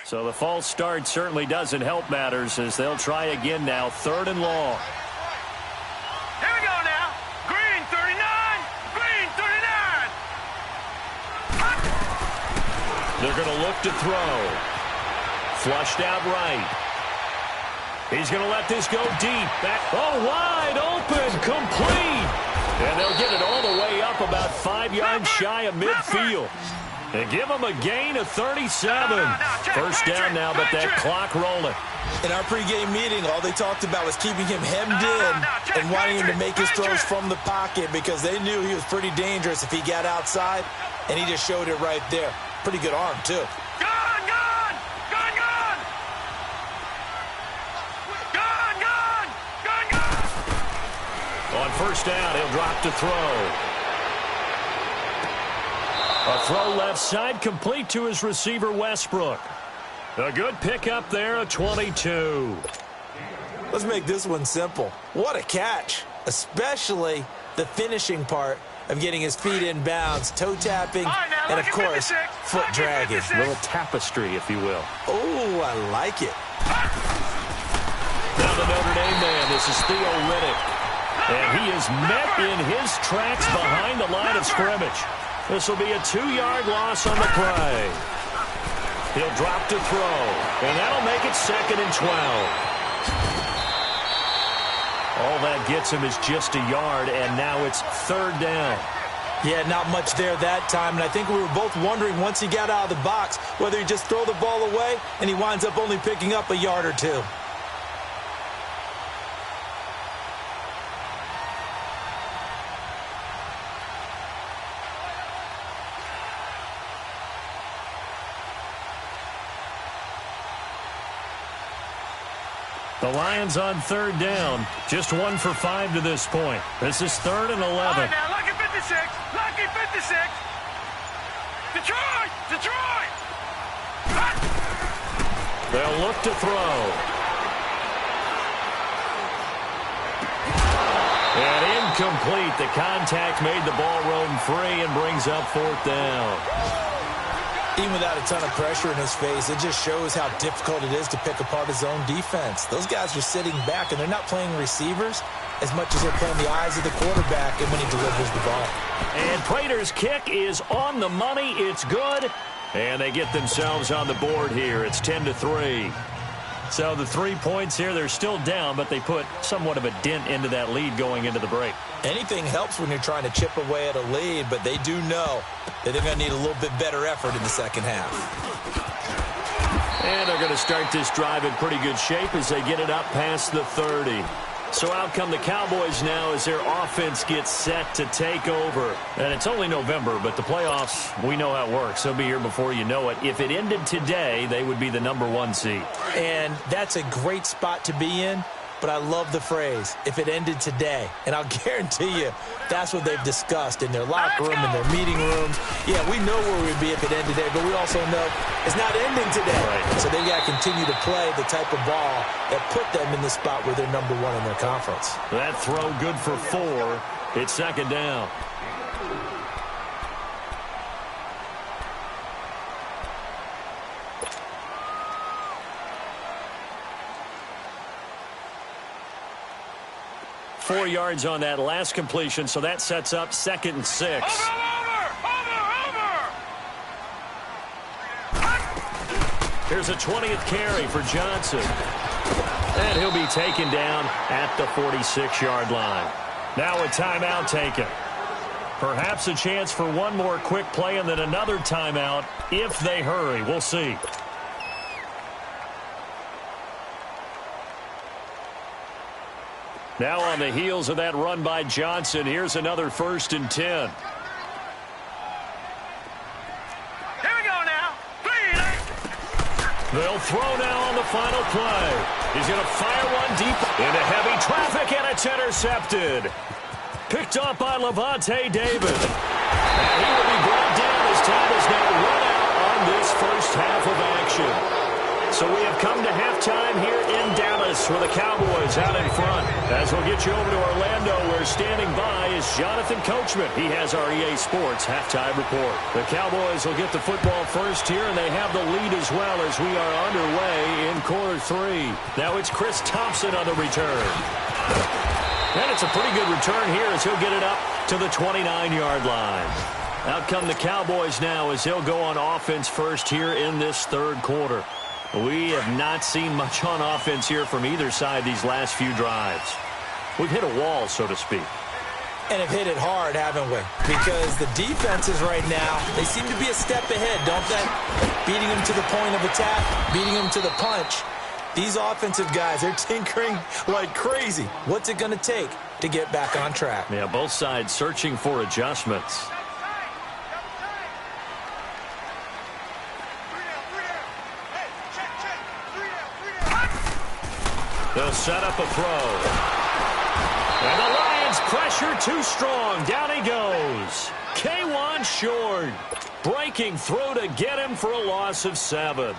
So the false start certainly doesn't help matters as they'll try again now, 3rd and long. Here we go now. Green 39. Green 39. They're going to look to throw. Flushed out right. He's going to let this go deep. Back. Oh, wide open. Complete. And they'll get it all the way up about 5 yards shy of midfield. And give them a gain of 37. First down now, but that clock rolling. In our pregame meeting, all they talked about was keeping him hemmed in and wanting him to make his throws from the pocket because they knew he was pretty dangerous if he got outside, and he just showed it right there. Pretty good arm, too. Gone, gone, gone, gone. Gone, gone, gone, gone. On first down, he'll drop to throw. A throw left side, complete to his receiver, Westbrook. A good pickup there, a 22. Let's make this one simple. What a catch, especially the finishing part of getting his feet in bounds, toe tapping, and, of course, foot dragging. A little tapestry, if you will. Oh, I like it. Now the Notre Dame man, this is Theo Riddick. And he is met in his tracks behind the line of scrimmage. This will be a 2-yard loss on the play. He'll drop to throw, and that'll make it 2nd and 12. All that gets him is just a yard, and now it's 3rd down. Yeah, not much there that time, and I think we were both wondering once he got out of the box whether he'd just throw the ball away, and he winds up only picking up a yard or two. The Lions on 3rd down. Just 1 for 5 to this point. This is 3rd and 11. All right, now, lucky 56. Lucky 56. Detroit! Detroit! They'll look to throw. And incomplete. The contact made the ball roam free and brings up 4th down. Even without a ton of pressure in his face, it just shows how difficult it is to pick apart his own defense. Those guys are sitting back, and they're not playing receivers as much as they're playing the eyes of the quarterback and when he delivers the ball. And Prater's kick is on the money. It's good. And they get themselves on the board here. It's 10-3. So the 3 points here, they're still down, but they put somewhat of a dent into that lead going into the break. Anything helps when you're trying to chip away at a lead, but they do know that they're going to need a little bit better effort in the second half. And they're going to start this drive in pretty good shape as they get it up past the 30. So out come the Cowboys now as their offense gets set to take over. And it's only November, but the playoffs, we know how it works. They'll be here before you know it. If it ended today, they would be the #1 seed. And that's a great spot to be in. But I love the phrase, if it ended today. And I'll guarantee you, that's what they've discussed in their locker room, in their meeting rooms. Yeah, we know where we'd be if it ended today, but we also know it's not ending today. Right. So they got to continue to play the type of ball that put them in the spot where they're #1 in their conference. That throw good for 4. It's 2nd down. Four yards on that last completion, so that sets up 2nd and 6. Here's a 20th carry for Johnson. And he'll be taken down at the 46-yard line. Now a timeout taken. Perhaps a chance for one more quick play and then another timeout if they hurry. We'll see. Now on the heels of that run by Johnson, here's another 1st and 10. Here we go now. They'll throw now on the final play. He's going to fire one deep into heavy traffic, and it's intercepted. Picked up by Levante David. And he will be brought down as time is now run out on this first half of action. So we have come to halftime here in Dallas with the Cowboys out in front. As we'll get you over to Orlando, where standing by is Jonathan Coachman. He has our EA Sports halftime report. The Cowboys will get the football first here, and they have the lead as well as we are underway in quarter 3. Now it's Chris Thompson on the return. And it's a pretty good return here as he'll get it up to the 29-yard line. Out come the Cowboys now as they'll go on offense first here in this third quarter. We have not seen much on offense here from either side these last few drives. We've hit a wall, so to speak. And have hit it hard, haven't we? Because the defenses right now, they seem to be a step ahead, don't they? Beating them to the point of attack, beating them to the punch. These offensive guys, they're tinkering like crazy. What's it going to take to get back on track? Yeah, both sides searching for adjustments. They'll set up a throw. And the Lions pressure too strong. Down he goes. K1 short. Breaking through to get him for a loss of 7.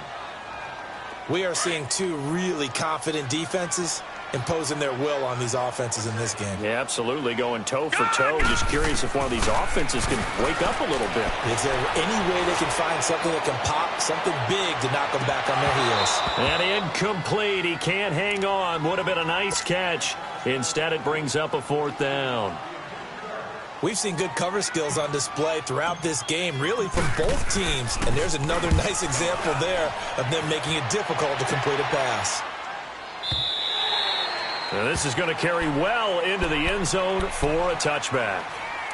We are seeing two really confident defenses imposing their will on these offenses in this game. Yeah, absolutely. Going toe for toe. Just curious if one of these offenses can wake up a little bit. Is there any way they can find something that can pop, something big to knock them back on their heels? And incomplete. He can't hang on. Would have been a nice catch. Instead, it brings up a 4th down. We've seen good cover skills on display throughout this game, really from both teams. And there's another nice example there of them making it difficult to complete a pass. Now this is going to carry well into the end zone for a touchback.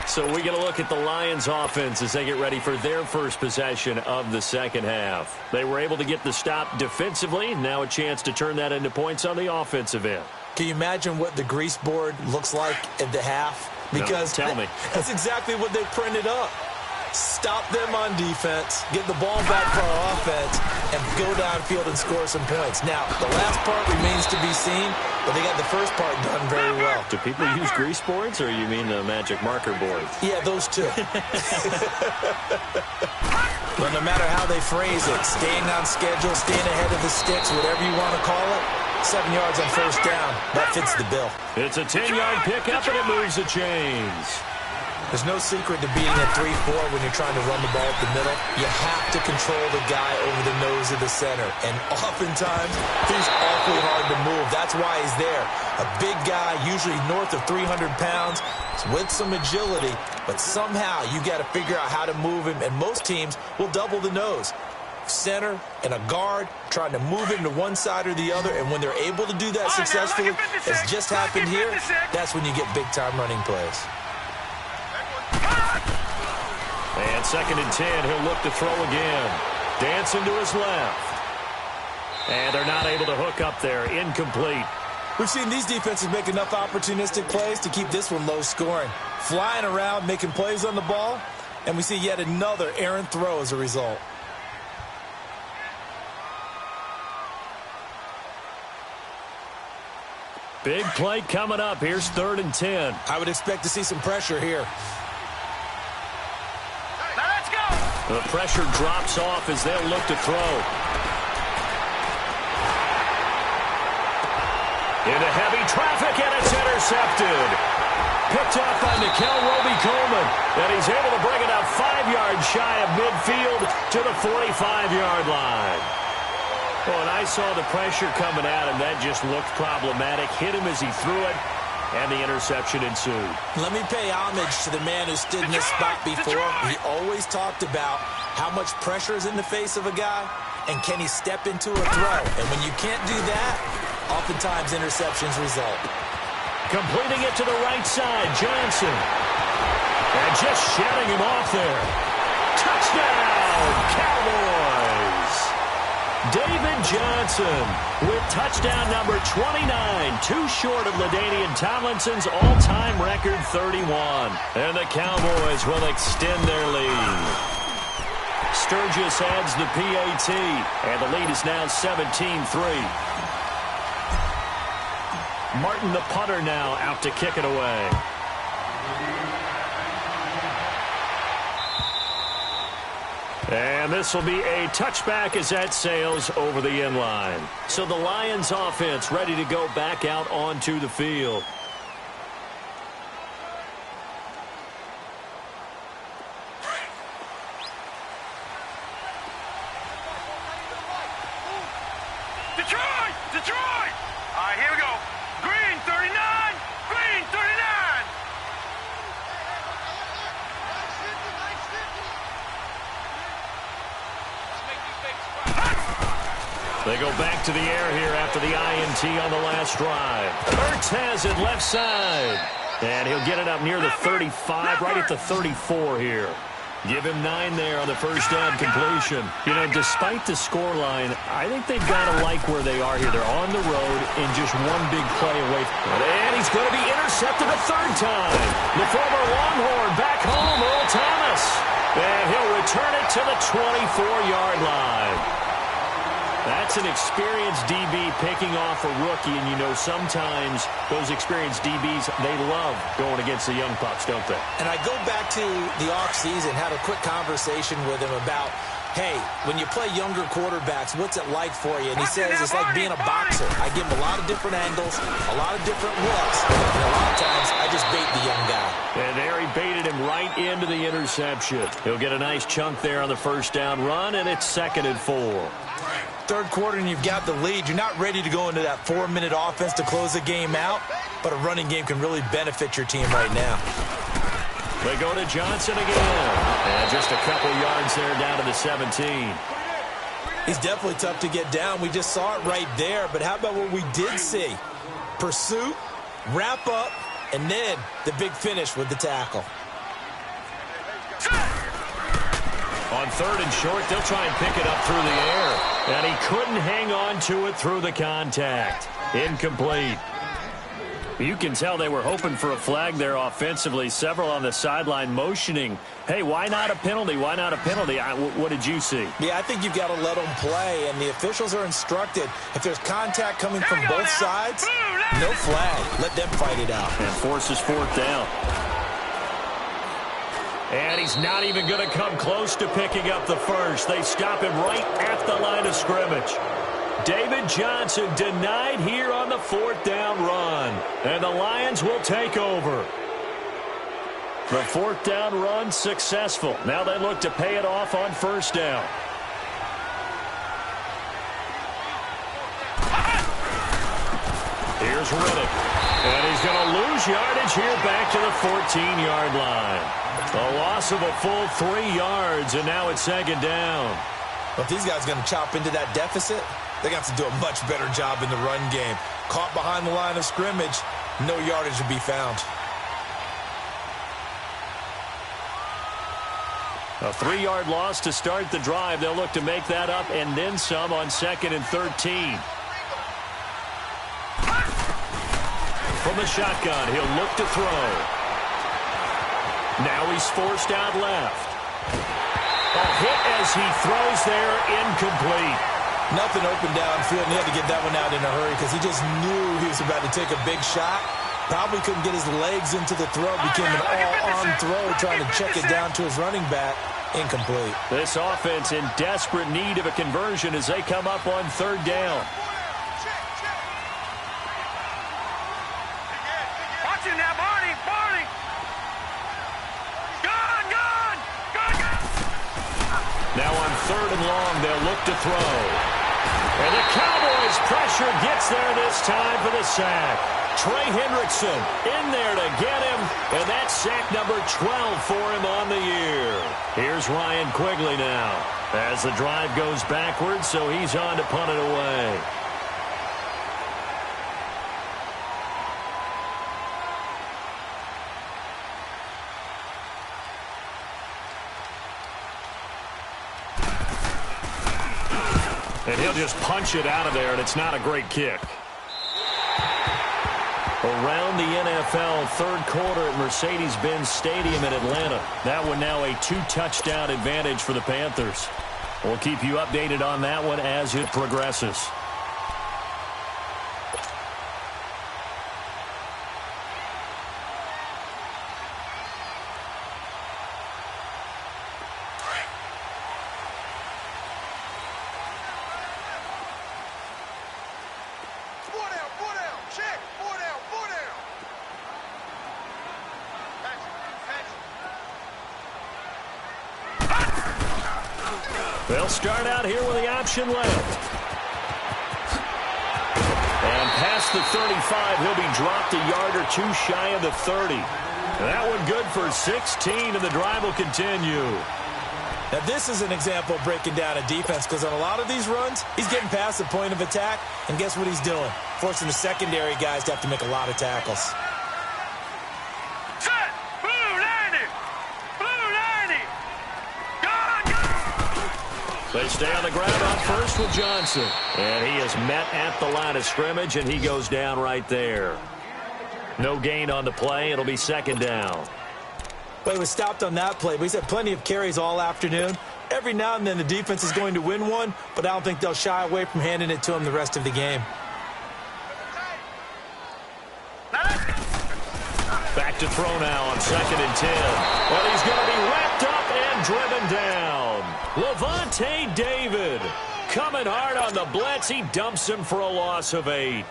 So we get a look at the Lions offense as they get ready for their first possession of the second half. They were able to get the stop defensively. Now a chance to turn that into points on the offensive end. Can you imagine what the grease board looks like at the half? Because no, tell me. That's exactly what they printed up. Stop them on defense, get the ball back for our offense, and go downfield and score some points. Now, the last part remains to be seen, but they got the first part done very well. Do people use grease boards, or you mean the magic marker board? Yeah, those two. Well, no matter how they phrase it, staying on schedule, staying ahead of the sticks, whatever you want to call it, 7 yards on first down, that fits the bill. It's a 10-yard pickup, and it moves the chains. There's no secret to beating a 3-4 when you're trying to run the ball up the middle. You have to control the guy over the nose of the center. And oftentimes, he's awfully hard to move. That's why he's there. A big guy, usually north of 300 pounds, with some agility. But somehow, you got to figure out how to move him. And most teams will double the nose. Center and a guard trying to move him to one side or the other. And when they're able to do that successfully, as just happened here, that's when you get big-time running plays. And 2nd and 10, he'll look to throw again. Dancing to his left. And they're not able to hook up there. Incomplete. We've seen these defenses make enough opportunistic plays to keep this one low scoring. Flying around, making plays on the ball, and we see yet another errant throw as a result. Big play coming up. Here's 3rd and 10. I would expect to see some pressure here. The pressure drops off as they'll look to throw. Into heavy traffic, and it's intercepted. Picked up by Nickel Roby-Coleman. And he's able to bring it up 5 yards shy of midfield to the 45-yard line. Well, and I saw the pressure coming at him. That just looked problematic. Hit him as he threw it. And the interception ensued. Let me pay homage to the man who stood in this spot before. He always talked about how much pressure is in the face of a guy, and can he step into a throw. And when you can't do that, oftentimes interceptions result. Completing it to the right side, Johnson. And just shutting him off there. Touchdown, Cowboys! David Johnson with touchdown number 29, too short of LaDainian Tomlinson's all-time record 31. And the Cowboys will extend their lead. Sturgis adds the PAT, and the lead is now 17-3. Martin, the punter, now out to kick it away. And this will be a touchback as that sails over the end line. So the Lions offense ready to go back out onto the field. Detroit! Detroit! All right, here we go. Green 39! Green 39! They go back to the air here after the INT on the last drive. Ertz has it left side. And he'll get it up near the 35, right at the 34 here. Give him 9 there on the first down completion. You know, despite the scoreline, I think they've got to like where they are here. They're on the road and just one big play away. And he's going to be intercepted a third time. The former Longhorn back home, Earl Thomas. And he'll return it to the 24-yard line. That's an experienced DB picking off a rookie, and you know sometimes those experienced DBs, they love going against the young pups, don't they? And I go back to the offseason, had a quick conversation with him about, hey, when you play younger quarterbacks, what's it like for you? And he says it's like being a boxer. I give him a lot of different angles, a lot of different looks, and a lot of times I just bait the young guy. And there he baited him right into the interception. He'll get a nice chunk there on the first down run, and it's 2nd and 4. Third quarter and you've got the lead. You're not ready to go into that 4-minute offense to close the game out, but a running game can really benefit your team right now. They go to Johnson again. And just a couple yards there down to the 17. He's definitely tough to get down. We just saw it right there, but how about what we did see? Pursuit, wrap up, and then the big finish with the tackle. On 3rd and short, they'll try and pick it up through the air. And he couldn't hang on to it through the contact. Incomplete. You can tell they were hoping for a flag there offensively. Several on the sideline motioning, hey, why not a penalty? Why not a penalty? What did you see? Yeah, I think you've got to let them play, and the officials are instructed. If there's contact coming from both sides, no flag. Let them fight it out. And forces 4th down. And he's not even going to come close to picking up the first. They stop him right at the line of scrimmage. David Johnson denied here on the 4th down run. And the Lions will take over. The 4th down run successful. Now they look to pay it off on 1st down. Here's Riddick. And he's going to lose yardage here back to the 14-yard line. A loss of a full 3 yards, and now it's 2nd down. But if these guys are going to chop into that deficit, they're going to have to do a much better job in the run game. Caught behind the line of scrimmage, no yardage to be found. A 3-yard loss to start the drive. They'll look to make that up and then some on 2nd and 13. From the shotgun, he'll look to throw. Now he's forced out left. A hit as he throws there, incomplete. Nothing open downfield, and he had to get that one out in a hurry because he just knew he was about to take a big shot. Probably couldn't get his legs into the throw. Became an all-arm throw, trying to check it down to his running back. Incomplete. This offense in desperate need of a conversion as they come up on 3rd down. Watch it now, Barney! Barney! Now on 3rd and long, they'll look to throw. And the Cowboys' pressure gets there this time for the sack. Trey Hendrickson in there to get him, and that's sack number 12 for him on the year. Here's Ryan Quigley now as the drive goes backwards, so he's on to punt it away. And he'll just punch it out of there, and it's not a great kick. Around the NFL, 3rd quarter at Mercedes-Benz Stadium in Atlanta. That one now a 2-touchdown advantage for the Panthers. We'll keep you updated on that one as it progresses. They'll start out here with the option left. And past the 35, he'll be dropped a yard or two shy of the 30. That one good for 16, and the drive will continue. Now, this is an example of breaking down a defense, because on a lot of these runs, he's getting past the point of attack, and guess what he's doing? Forcing the secondary guys to have to make a lot of tackles. Set! Blue 90! Blue 90! Gone, gone! They stay on the ground on first with Johnson. And he is met at the line of scrimmage, and he goes down right there. No gain on the play. It'll be second down. Well, he was stopped on that play, but he's had plenty of carries all afternoon. Every now and then the defense is going to win one, but I don't think they'll shy away from handing it to him the rest of the game. Back to throw now on 2nd and 10. Well, he's going to be wrapped up and driven down. Levante David coming hard on the blitz. He dumps him for a loss of 8.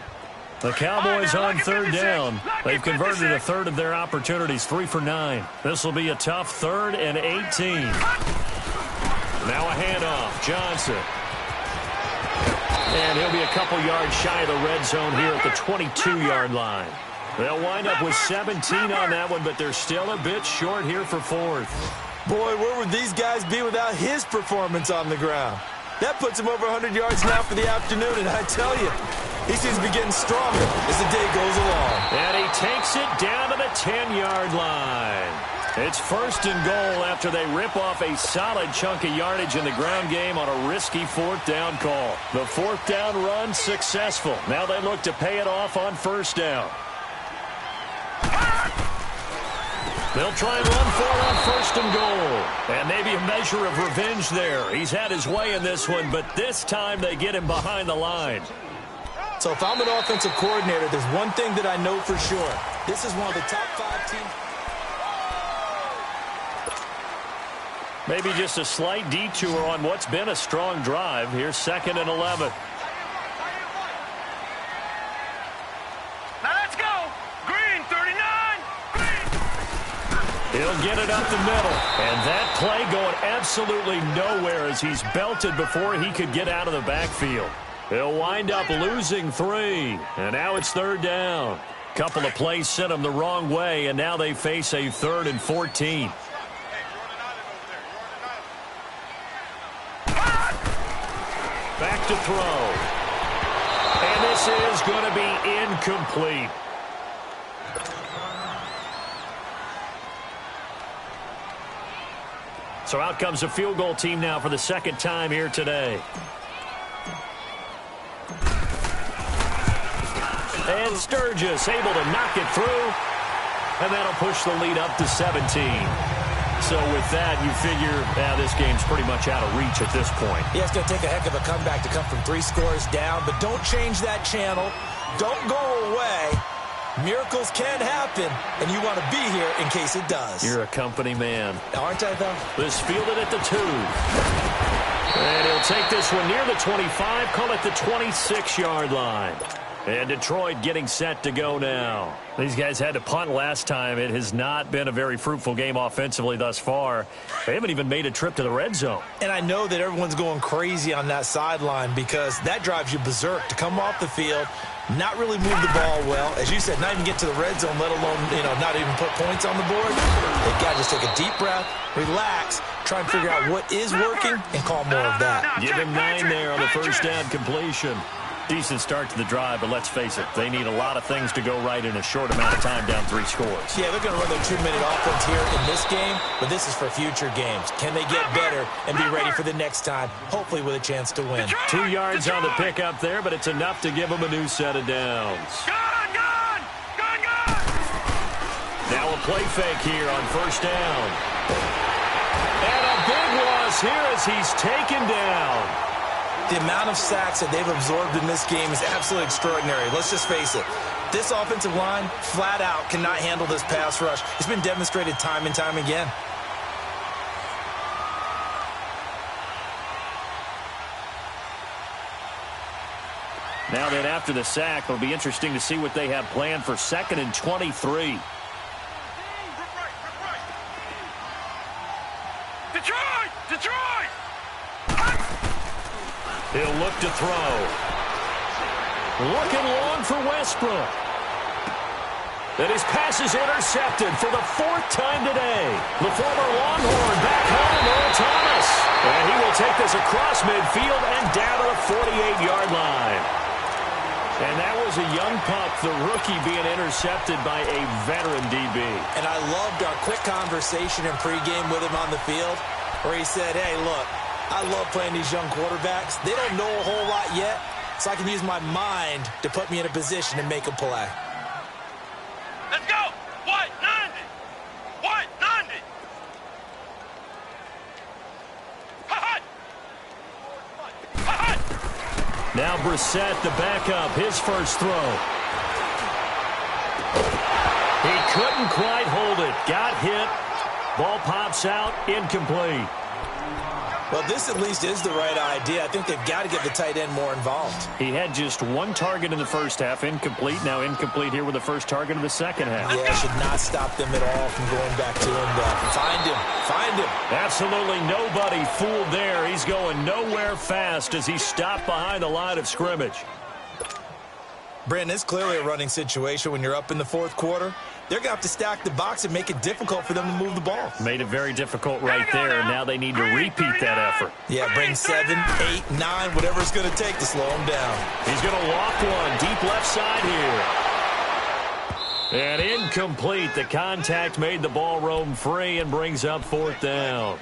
The Cowboys on 3rd down. They've converted a third of their opportunities, 3 for 9. This will be a tough 3rd and 18. Now a handoff, Johnson. And he'll be a couple yards shy of the red zone here at the 22-yard line. They'll wind up with 17 on that one, but they're still a bit short here for 4th. Boy, where would these guys be without his performance on the ground? That puts him over 100 yards now for the afternoon, and I tell you, he seems to be getting stronger as the day goes along. And he takes it down to the 10-yard line. It's 1st and goal after they rip off a solid chunk of yardage in the ground game on a risky 4th down call. The 4th down run successful. Now they look to pay it off on 1st down. They'll try and run for it on 1st and goal. And maybe a measure of revenge there. He's had his way in this one, but this time they get him behind the line. So if I'm an offensive coordinator, there's one thing that I know for sure. This is one of the top 5 teams. Maybe just a slight detour on what's been a strong drive. Here's 2nd and 11. Now let's go! Green 39! Green! He'll get it up the middle. And that play going absolutely nowhere as he's belted before he could get out of the backfield. He'll wind up losing 3. And now it's 3rd down. Couple of plays sent him the wrong way, and now they face a 3rd and 14. Back to throw. And this is going to be incomplete. So out comes a field goal team now for the 2nd time here today. And Sturgis able to knock it through. And that'll push the lead up to 17. So with that, you figure this game's pretty much out of reach at this point. Yeah, it's going to take a heck of a comeback to come from 3 scores down. But don't change that channel. Don't go away. Miracles can happen. And you want to be here in case it does. You're a company man. Aren't I, though? This fielded at the 2. And he'll take this one near the 25. Call it the 26-yard line. And Detroit getting set to go now. These guys had to punt last time. It has not been a very fruitful game offensively thus far. They haven't even made a trip to the red zone. And I know that everyone's going crazy on that sideline because that drives you berserk to come off the field, not really move the ball well. As you said, not even get to the red zone, let alone, not even put points on the board. They've got to just take a deep breath, relax, try and figure out what is working, and call more of that. Give him 9 there on the 1st down completion. Decent start to the drive, but let's face it, they need a lot of things to go right in a short amount of time down 3 scores. Yeah, they're going to run their 2-minute offense here in this game, but this is for future games. Can they get better and be ready for the next time, hopefully with a chance to win? 2 yards on the pickup there, but it's enough to give them a new set of downs. Gone, gone! Gone, gone! Now a play fake here on 1st down. And a big loss here as he's taken down. The amount of sacks that they've absorbed in this game is absolutely extraordinary. Let's just face it. This offensive line, flat out, cannot handle this pass rush. It's been demonstrated time and time again. Now that after the sack, it'll be interesting to see what they have planned for 2nd and 23. Detroit! Detroit! He'll look to throw. Looking long for Westbrook. And his pass is intercepted for the 4th time today. The former Longhorn back home, Earl Thomas. And he will take this across midfield and down to the 48-yard line. And that was a young pup, the rookie, being intercepted by a veteran DB. And I loved our quick conversation in pregame with him on the field where he said, hey, look, I love playing these young quarterbacks. They don't know a whole lot yet, so I can use my mind to put me in a position to make a play. Let's go! White 90! White 90! Ha-ha! Ha-ha! Now Brissett, the backup, his first throw. He couldn't quite hold it. Got hit. Ball pops out, incomplete. Well, this at least is the right idea. I think they've got to get the tight end more involved. He had just 1 target in the first half, incomplete. Now incomplete here with the first target of the second half. Yeah, should not stop them at all from going back to him. Find him. Find him. Absolutely nobody fooled there. He's going nowhere fast as he stopped behind the line of scrimmage. Brandon, it's clearly a running situation when you're up in the 4th quarter. They're going to have to stack the box and make it difficult for them to move the ball. Made it very difficult right there, and now they need to repeat that effort. Yeah, bring 7, 8, 9, whatever it's going to take to slow him down. He's going to lock one deep left side here. And incomplete. The contact made the ball roam free and brings up 4th down.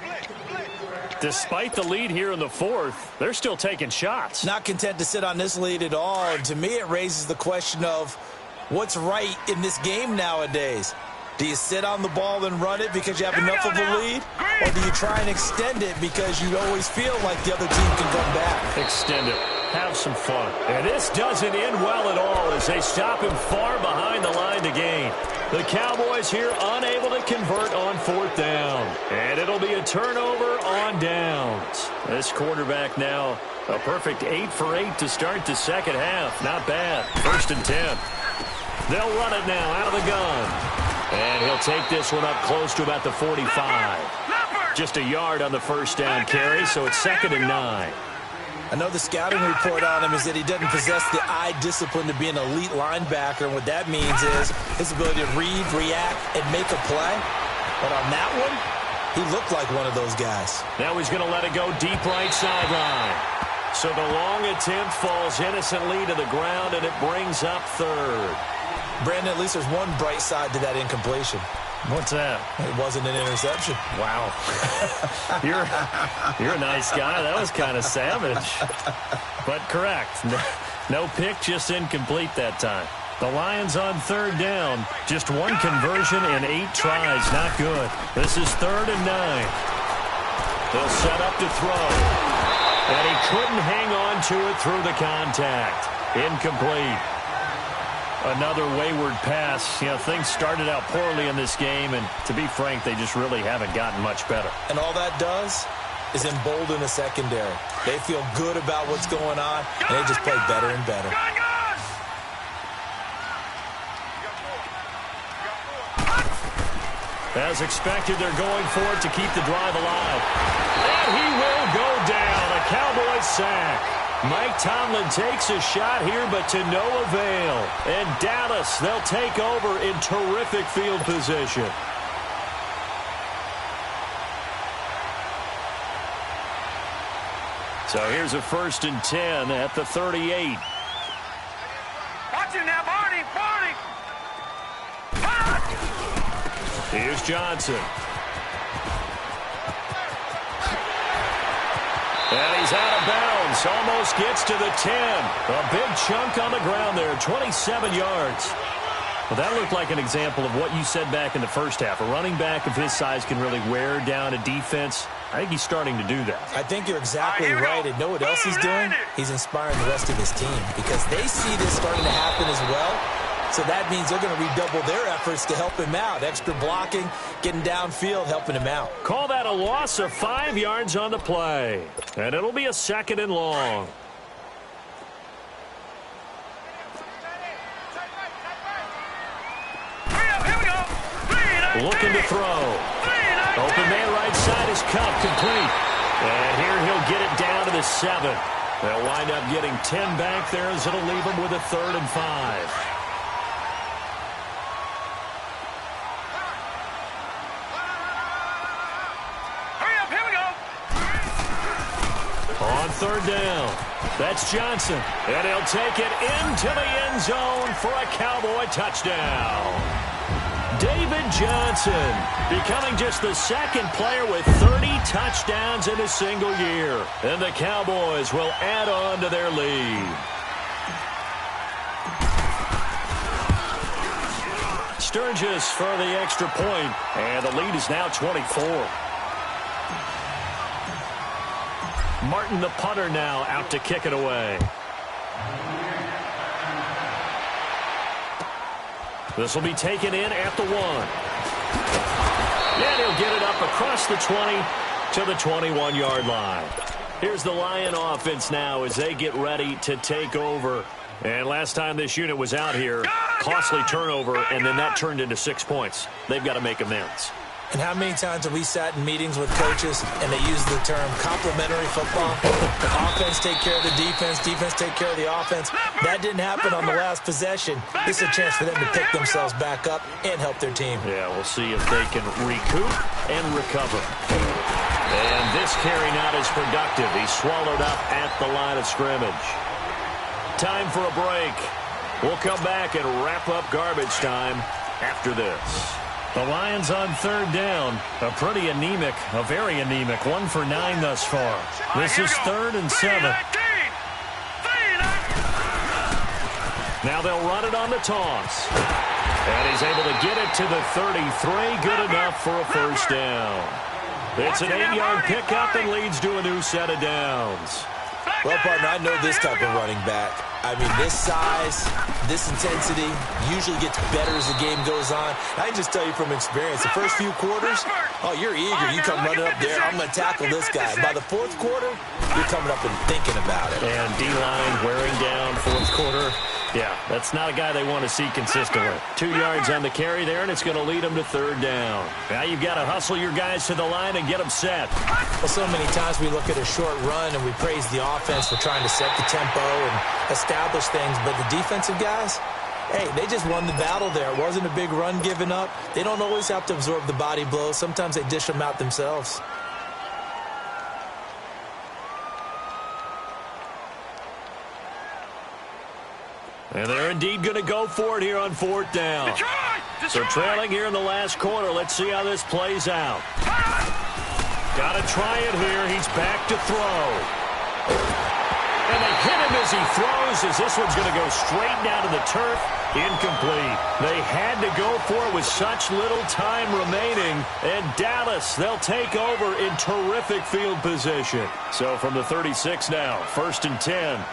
Despite the lead here in the 4th, they're still taking shots. Not content to sit on this lead at all. And to me, it raises the question of what's right in this game nowadays. Do you sit on the ball and run it because you have enough of a lead? Or do you try and extend it because you always feel like the other team can come back? Extend it. Have some fun. And this doesn't end well at all as they stop him far behind the line to gain. The Cowboys here unable to convert on 4th down. And it'll be a turnover on downs. This quarterback now a perfect 8 for 8 to start the second half. Not bad. 1st and 10. They'll run it now out of the gun. And he'll take this one up close to about the 45. Just a yard on the first down carry, so it's 2nd and 9. I know the scouting report on him is that he doesn't possess the eye discipline to be an elite linebacker, and what that means is his ability to read, react, and make a play. But on that one, he looked like one of those guys. Now he's going to let it go deep right sideline. So the long attempt falls innocently to the ground, and it brings up 3rd. Brandon, at least there's one bright side to that incompletion. What's that? It wasn't an interception. Wow. You're a nice guy. That was kind of savage. But correct. No pick, just incomplete that time. The Lions on 3rd down. Just 1 conversion in 8 tries. Not good. This is 3rd and 9. They'll set up to throw. And he couldn't hang on to it through the contact. Incomplete. Another wayward pass. You know, things started out poorly in this game, and to be frank, they just really haven't gotten much better. And all that does is embolden the secondary. They feel good about what's going on, and they just play better and better. As expected, they're going for it to keep the drive alive. And he will go down. A Cowboys sack. Mike Tomlin takes a shot here, but to no avail. And Dallas, they'll take over in terrific field position. So here's a 1st and 10 at the 38. Watch it now, Barney! Barney! Here's Johnson. And he's out of bounds. Almost gets to the 10. A big chunk on the ground there. 27 yards. Well, that looked like an example of what you said back in the first half. A running back of his size can really wear down a defense. I think he's starting to do that. I think you're exactly right. And know what else he's doing? He's inspiring the rest of his team because they see this starting to happen as well. So that means they're going to redouble their efforts to help him out. Extra blocking, getting downfield, helping him out. Call that a loss of 5 yards on the play. And it'll be a 2nd and long. Looking to throw. Open man right side is Cup complete. And here he'll get it down to the 7. They'll wind up getting 10 back there as it'll leave them with a 3rd and 5. Hurry up, here we go. On 3rd down, that's Johnson. And he'll take it into the end zone for a Cowboy touchdown. David Johnson becoming just the 2nd player with 30 touchdowns in a single year. And the Cowboys will add on to their lead. Sturgis for the extra point, and the lead is now 24. Martin, the punter, now out to kick it away. This will be taken in at the 1. And he'll get it up across the 20 to the 21-yard line. Here's the Lion offense now as they get ready to take over. And last time this unit was out here, costly turnover, and then that turned into 6 points. They've got to make amends. And how many times have we sat in meetings with coaches and they use the term complementary football? The offense take care of the defense, defense take care of the offense. That didn't happen on the last possession. This is a chance for them to pick themselves back up and help their team. Yeah, we'll see if they can recoup and recover. And this carry not as productive. He's swallowed up at the line of scrimmage. Time for a break. We'll come back and wrap up garbage time after this. The Lions on 3rd down. A pretty anemic, a very anemic 1 for 9 thus far. This is 3rd and 7. Now they'll run it on the toss. And he's able to get it to the 33. Good enough for a 1st down. It's an 8-yard pickup and leads to a new set of downs. Well, partner, I know this type of running back. I mean, this size, this intensity usually gets better as the game goes on. I can just tell you from experience, the first few quarters, oh, you're eager. You come running up there, I'm going to tackle this guy. By the 4th quarter, you're coming up and thinking about it. And D-line wearing down 4th quarter. Yeah, that's not a guy they want to see consistently. 2 yards on the carry there, and it's going to lead them to 3rd down. Now you've got to hustle your guys to the line and get them set. Well, so many times we look at a short run and we praise the offense for trying to set the tempo and establish things, but the defensive guys, hey, they just won the battle there. It wasn't a big run given up. They don't always have to absorb the body blows. Sometimes they dish them out themselves. And they're indeed going to go for it here on 4th down. So trailing here in the last quarter. Let's see how this plays out. Got to try it here. He's back to throw. And they hit him as he throws, as this one's going to go straight down to the turf. Incomplete. They had to go for it with such little time remaining. And Dallas, they'll take over in terrific field position. So from the 36 now, 1st and 10.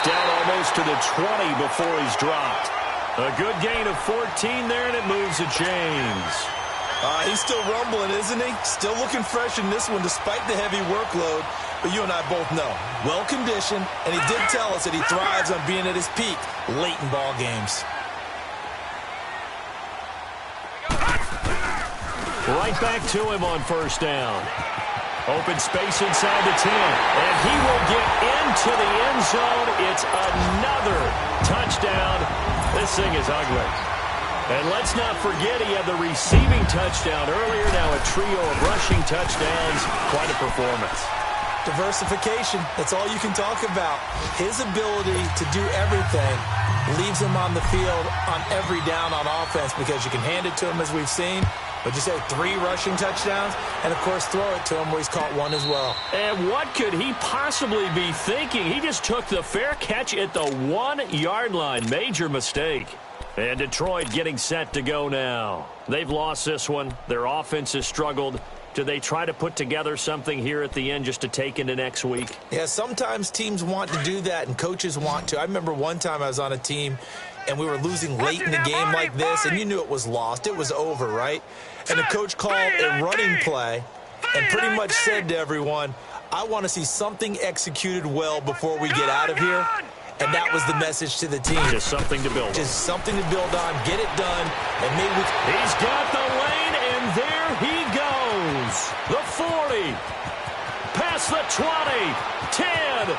Down almost to the 20 before he's dropped. A good gain of 14 there, and it moves to James. He's still rumbling, isn't he? Still looking fresh in this one despite the heavy workload. But you and I both know, well-conditioned, and he did tell us that he thrives on being at his peak late in ball games. Right back to him on 1st down. Open space inside the 10, and he will get into the end zone. It's another touchdown. This thing is ugly. And let's not forget he had the receiving touchdown earlier. Now a trio of rushing touchdowns. Quite a performance. Diversification, that's all you can talk about. His ability to do everything leaves him on the field on every down on offense because you can hand it to him as we've seen. But you say 3 rushing touchdowns, and, of course, throw it to him where he's caught 1 as well. And what could he possibly be thinking? He just took the fair catch at the 1-yard line. Major mistake. And Detroit getting set to go now. They've lost this one. Their offense has struggled. Do they try to put together something here at the end just to take into next week? Yeah, sometimes teams want to do that, and coaches want to. I remember one time I was on a team, and we were losing late in the game like this, and you knew it was lost. It was over, right? And the coach called a running play and pretty much said to everyone, I want to see something executed well before we get out of here. and that was the message to the team. Just something to build on. Just something to build on, get it done, and maybe he's got the lane, and there he goes. The 40, past the 20, 10,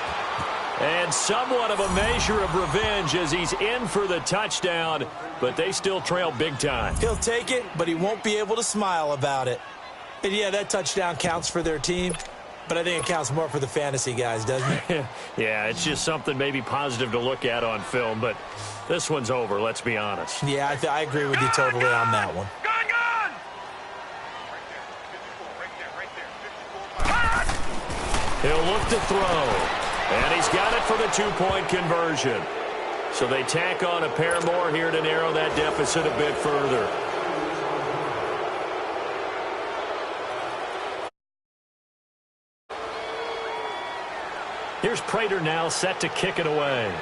and somewhat of a measure of revenge as he's in for the touchdown, but they still trail big time. He'll take it, but he won't be able to smile about it. And yeah, that touchdown counts for their team, but I think it counts more for the fantasy guys, doesn't it? Yeah, it's just something maybe positive to look at on film, but this one's over, let's be honest. Yeah, I agree with you totally on that one. He'll look to throw. And he's got it for the two-point conversion. So they tack on a pair more here to narrow that deficit a bit further. Here's Prater now set to kick it away.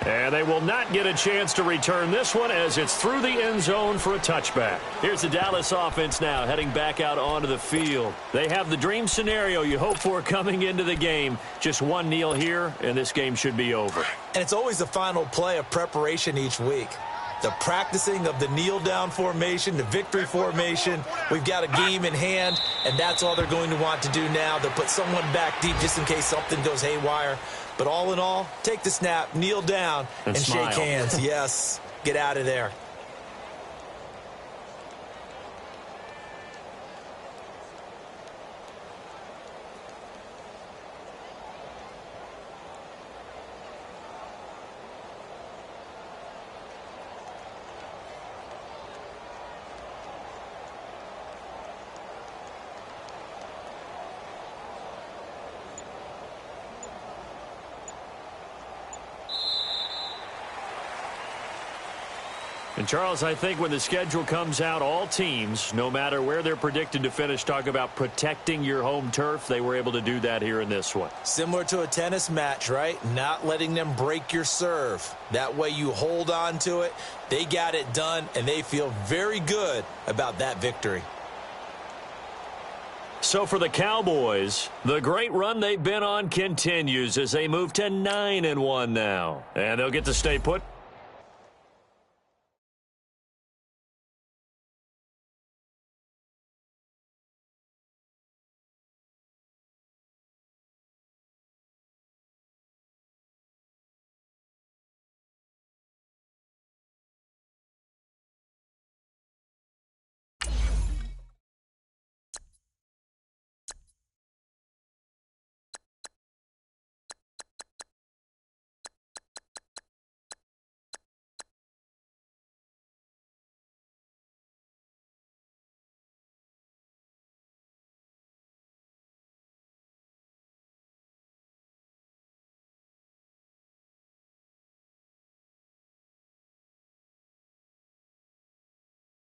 And they will not get a chance to return this one as it's through the end zone for a touchback. Here's the Dallas offense now heading back out onto the field. They have the dream scenario you hope for coming into the game. Just one kneel here, and this game should be over. And it's always the final play of preparation each week. The practicing of the kneel-down formation, the victory formation. We've got a game in hand, and that's all they're going to want to do now. They'll put someone back deep just in case something goes haywire. But all in all, take the snap, kneel down, and shake hands. Yes, get out of there. And, Charles, I think when the schedule comes out, all teams, no matter where they're predicted to finish, talk about protecting your home turf. They were able to do that here in this one. Similar to a tennis match, right? Not letting them break your serve. That way you hold on to it. They got it done, and they feel very good about that victory. So for the Cowboys, the great run they've been on continues as they move to 9-1 now. And they'll get to stay put